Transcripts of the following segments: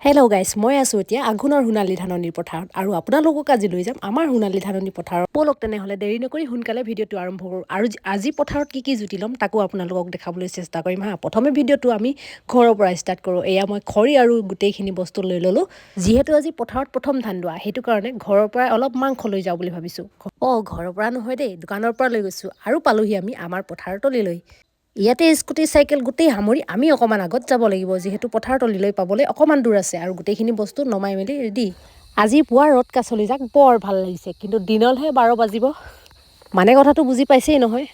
Hello' গাইছ, মই আছোঁ এতিয়া আঘোণৰ সোণালী ধাননিৰ পথাৰত আৰু আপোনালোকক আজি লৈ যাম আমাৰ সোণালী ধাননি পথাৰত। ব'লক তেনেহ'লে দেৰি নকৰি সোনকালে ভিডিঅ'টো আৰম্ভ কৰোঁ আৰু আজি পথাৰত কি জুতি ল'ম তাকো আপোনালোকক দেখাবলৈ চেষ্টা কৰিম হা। প্ৰথমে ভিডিঅ'টো আমি ঘৰৰ পৰা ষ্টাৰ্ট কৰোঁ। এয়া মই খৰি আৰু গোটেইখিনি বস্তু লৈ ল'লোঁ। যিহেতু আজি পথাৰত প্ৰথম ধান দোৱা, সেইটো কাৰণে ঘৰৰ পৰাই অলপ মাংস লৈ যাওঁ বুলি ভাবিছোঁ। ঘৰৰ পৰা নহয় দেই, দোকানৰ পৰা লৈ গৈছোঁ আৰু পালোহি আমি আমাৰ পথাৰতলীলৈ। ইয়াতে স্কুটি চাইকেল গোটেই সামৰি আমি অকণমান আগত যাব লাগিব, যিহেতু পথাৰতলীলৈ পাবলৈ অকণমান দূৰ আছে আৰু গোটেইখিনি বস্তু নমাই মেলি ৰেডি। আজি পুৱা ৰ'দ কাচলি যাক বৰ ভাল লাগিছে, কিন্তু দিনলৈহে 12 বাজিব। মানে কথাটো বুজি পাইছেই নহয়।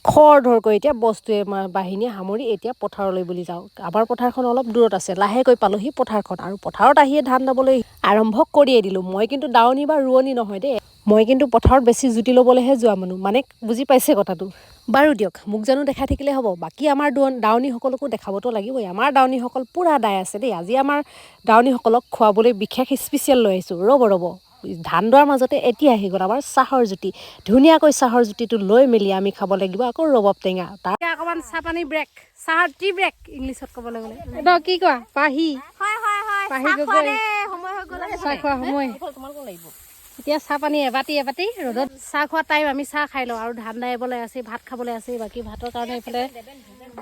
খৰ ধৰকৈ এতিয়া বস্তুৱে বাহিনীয়ে সামৰি এতিয়া পথাৰলৈ বুলি যাওঁ। আমাৰ পথাৰখন অলপ দূৰত আছে, লাহেকৈ পালোহি পথাৰখন আৰু পথাৰত আহিয়ে ধান দাবলৈ আৰম্ভ কৰিয়ে দিলোঁ। মই কিন্তু দাৱনী বা ৰোৱনী নহয় দেই, মই কিন্তু পথাৰত বেছি জুতি ল'বলৈহে যোৱা মানুহ, মানে বুজি পাইছে কথাটো। বাৰু দিয়ক, মোক জানো দেখাই থাকিলে হ'ব, বাকী আমাৰ দাৱনীসকলকো দেখাবতো লাগিবই। আমাৰ দাৱনীসকল পূৰা দাই আছে দেই। আজি আমাৰ দাৱনীসকলক খুৱাবলৈ বিশেষ স্পেচিয়েল লৈ আহিছোঁ। ৰ'ব ধান দোৱাৰ মাজতে এতিয়া আহি গ'ল আমাৰ চাহৰ জুতি। ধুনীয়াকৈ চাহৰ জুতিটো লৈ মেলি আমি খাব লাগিব আকৌ ৰবাব টেঙা। তাৰ অকণমান চাহ পানী ব্ৰেক, চাহৰ টি ব্ৰেক ইংলিছত ক'বলৈ গ'লে কি কোৱা? পাহি চাহ খোৱা সময়। এতিয়া চাহ পানী এবাটি ৰ'দত চাহ খোৱা টাইম, আমি চাহ খাই লওঁ আৰু ধান দাইবলৈ আছে, ভাত খাবলৈ আছে। বাকী ভাতৰ কাৰণে এইফালে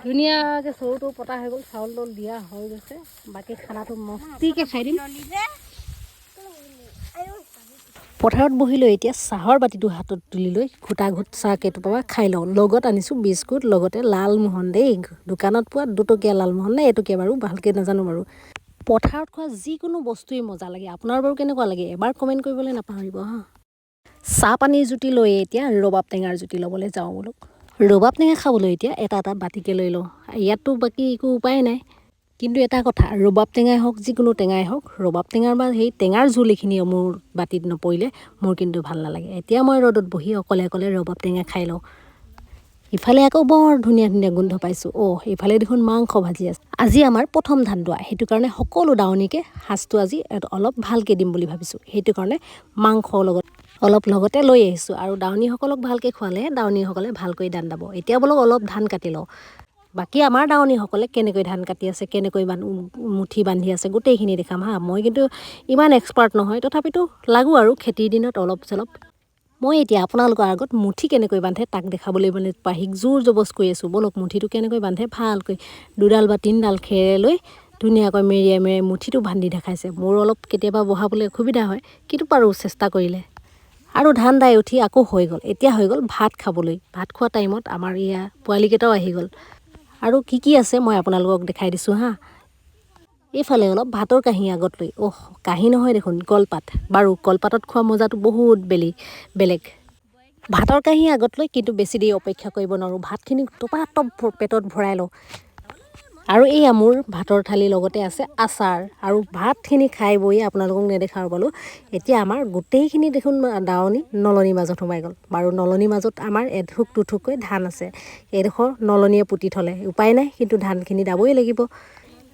ধুনীয়াকৈ চৰুটো পতা হৈ গ'ল, চাউল তাউল দিয়া হৈ গৈছে। বাকী খানাটো মস্তিকৈ খাই দিম। পথাৰত বহি লৈ এতিয়া চাহৰ বাতিটো হাতত তুলি লৈ ঘোটা ঘোট চাহ কেইটোপা খাই লওঁ। লগত আনিছোঁ বিস্কুট, লগতে লালমোহন দেই। দোকানত পোৱা 2 টকীয়া লালমোহন নে এটকীয়া বাৰু, ভালকৈ নাজানো বাৰু। পথাৰত খোৱা যিকোনো বস্তুৱেই মজা লাগে। আপোনাৰ বাৰু কেনেকুৱা লাগে এবাৰ কমেণ্ট কৰিবলৈ নাপাহৰিব হা। চাহ পানীৰ জুতি লৈ এতিয়া ৰবাব টেঙাৰ জুতি ল'বলৈ যাওঁ বোলো। ৰবাব টেঙা খাবলৈ এতিয়া এটা বাতিকে লৈ লওঁ। ইয়াততো বাকী একো উপায় নাই, কিন্তু এটা কথা, ৰবাব টেঙাই হওক যিকোনো টেঙাই হওক, ৰবাব টেঙাৰ বা সেই টেঙাৰ জোল এইখিনি মোৰ বাতিত নপৰিলে মোৰ কিন্তু ভাল নালাগে। এতিয়া মই ৰ'দত বহি অকলে ৰবাব টেঙা খাই লওঁ। ইফালে আকৌ বৰ ধুনীয়া গোন্ধ পাইছোঁ। ইফালে দেখোন মাংস ভাজি আছে। আজি আমাৰ প্ৰথম ধান দোৱা, সেইটো কাৰণে সকলো দাৱনীকে সাজটো আজি অলপ ভালকৈ দিম বুলি ভাবিছোঁ। সেইটো কাৰণে মাংসৰ লগত অলপ লগতে লৈ আহিছোঁ আৰু দাৱনীসকলক ভালকৈ খোৱালেহে দাৱনীসকলে ভালকৈ ধান দাব। এতিয়া বোলো অলপ ধান কাটি লওঁ। বাকী আমাৰ দাৱনীসকলে কেনেকৈ ধান কাটি আছে, কেনেকৈ মুঠি বান্ধি আছে, গোটেইখিনি দেখাম হা। মই কিন্তু ইমান এক্সপাৰ্ট নহয়, তথাপিতো লাগোঁ আৰু খেতিৰ দিনত অলপ চলপ। মই এতিয়া আপোনালোকৰ আগত মুঠি কেনেকৈ বান্ধে তাক দেখাবলৈ মানে পাহিক জোৰ জবজ কৰি আছোঁ। ব'লক মুঠিটো কেনেকৈ বান্ধে ভালকৈ 2ডাল বা 3ডাল খেৰে লৈ ধুনীয়াকৈ মেৰিয়াই মুঠিটো বান্ধি দেখাইছে। মোৰ অলপ কেতিয়াবা বহাবলৈ অসুবিধা হয়, কিন্তু পাৰোঁ চেষ্টা কৰিলে। আৰু ধান দাই উঠি আকৌ হৈ গ'ল। এতিয়া হৈ গ'ল ভাত খাবলৈ। ভাত খোৱা টাইমত আমাৰ ইয়াৰ পোৱালিকেইটাও আহি গ'ল। আৰু কি আছে মই আপোনালোকক দেখাই দিছোঁ হা। এইফালে অলপ ভাতৰ কাঁহী আগত লৈ, কাঁহী নহয় দেখোন, কলপাত। বাৰু কলপাতত খোৱা মজাটো বহুত বেলেগ। ভাতৰ কাঁহী আগত লৈ কিন্তু বেছি দেৰি অপেক্ষা কৰিব নোৱাৰোঁ। ভাতখিনি টপাটপ পেটত ভৰাই লওঁ। আৰু এয়া মোৰ ভাতৰ থালিৰ লগতে আছে আচাৰ। আৰু ভাতখিনি খাই বৈ আপোনালোকক নেদেখাওঁ পালোঁ। এতিয়া আমাৰ গোটেইখিনি দেখোন দাৱনী নলনিৰ মাজত সোমাই গ'ল। বাৰু নলনিৰ মাজত আমাৰ এথোক দুথোককৈ ধান আছে। এইডোখৰ নলনিয়ে পুতি থ'লে উপায় নাই, কিন্তু ধানখিনি দাবই লাগিব।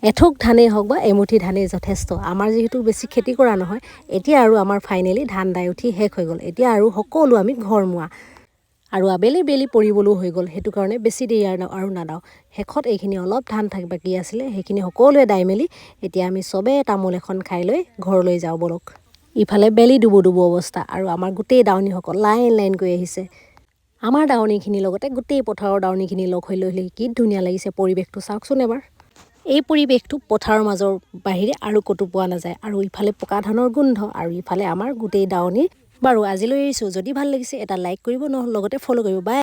এথোক ধানেই হওক বা এমুঠি ধানেই যথেষ্ট। আমাৰ যিহেতু বেছি খেতি কৰা নহয়, এতিয়া আৰু আমাৰ ফাইনেলি ধান দাই উঠি শেষ হৈ গ'ল। এতিয়া আৰু সকলো আমি ঘৰমুৱা আৰু আবেলি বেলি পৰিবলৈও হৈ গ'ল। সেইটো কাৰণে বেছি দেৰি আৰু নাদাওঁ। শেষত এইখিনি অলপ ধান বাকী আছিলে, সেইখিনি সকলোৱে দাই মেলি এতিয়া আমি চবেই তামোল এখন খাই লৈ ঘৰলৈ যাওঁ ব'লক। ইফালে বেলি ডুবু অৱস্থা আৰু আমাৰ গোটেই দাৱনীসকল লাইন কৰি আহিছে। আমাৰ দাৱনীখিনিৰ লগতে গোটেই পথাৰৰ দাৱনীখিনি লগ হৈ লৈ কি ধুনীয়া লাগিছে পৰিৱেশটো, চাওকচোন এবাৰ। এই পৰিৱেশটো পথাৰৰ মাজৰ বাহিৰে আৰু ক'তো পোৱা নাযায়। আৰু ইফালে পকা ধানৰ গোন্ধ আৰু ইফালে আমাৰ গোটেই দাৱনী। বাৰু আজিলৈ এৰিছোঁ। যদি ভাল লাগিছে এটা লাইক কৰিব, লগতে ফ'ল' কৰিব। বাই।